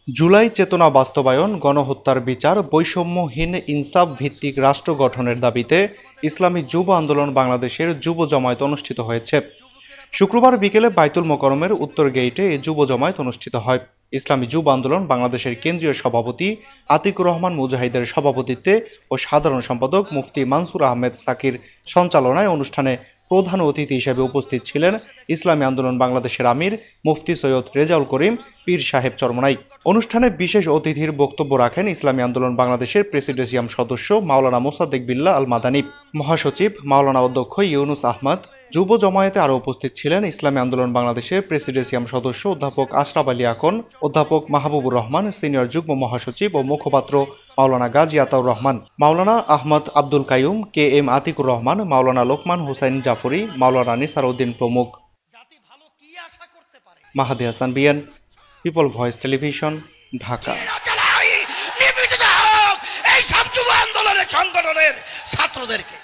জুলাই চেতনা বাস্তবায়ন, গণহত্যার বিচার, বৈষম্যহীন ইনসাফ ভিত্তিক রাষ্ট্র গঠনের দাবিতে ইসলামী যুব আন্দোলন বাংলাদেশের যুব জমায়েত অনুষ্ঠিত হয়েছে। শুক্রবার বিকেলে বাইতুল মোকাররমের উত্তর গেইটে এই যুব জমায়েত অনুষ্ঠিত হয়। ইসলামী যুব আন্দোলন বাংলাদেশের কেন্দ্রীয় সভাপতি আতিকুর রহমান মুজাহিদের সভাপতিত্বে ও সাধারণ সম্পাদক মুফতি মানসুর আহমেদ সাকির সঞ্চালনায় অনুষ্ঠানে প্রধান অতিথি হিসেবে উপস্থিত ছিলেন ইসলামী আন্দোলন বাংলাদেশের আমির মুফতি সৈয়দ রেজাউল করিম পীর সাহেব চরমনাই। অনুষ্ঠানে বিশেষ অতিথির বক্তব্য রাখেন ইসলামী আন্দোলন বাংলাদেশের প্রেসিডেন্সিয়াম সদস্য মাওলানা মোসাদ্দেক বিল্লাহ আল মাদানী, মহাসচিব মাওলানা অধ্যক্ষ ইউনুস আহমদ। যুব জমায়েতে আরও উপস্থিত ছিলেন ইসলামী আন্দোলন বাংলাদেশের প্রেসিডেন্সিয়াম সদস্য অধ্যাপক আশরাফ আলী আকন, অধ্যাপক মাহবুবুর রহমান, সিনিয়র যুগ্ম মহাসচিব ও মুখপাত্র মাওলানা গাজী আতাউর রহমান, মাওলানা আহমদ আব্দুল কাইয়ুম, কে এম আতিকুর রহমান, মাওলানা লোকমান হোসাইন জাফরি, মাওলানা নিসার উদ্দিন প্রমুখ। মাহাদি হাসান বিএন, পিপল ভয়েস টেলিভিশন, ঢাকা। এই সব যুব আন্দোলনের সংগঠনের ছাত্রদেরকে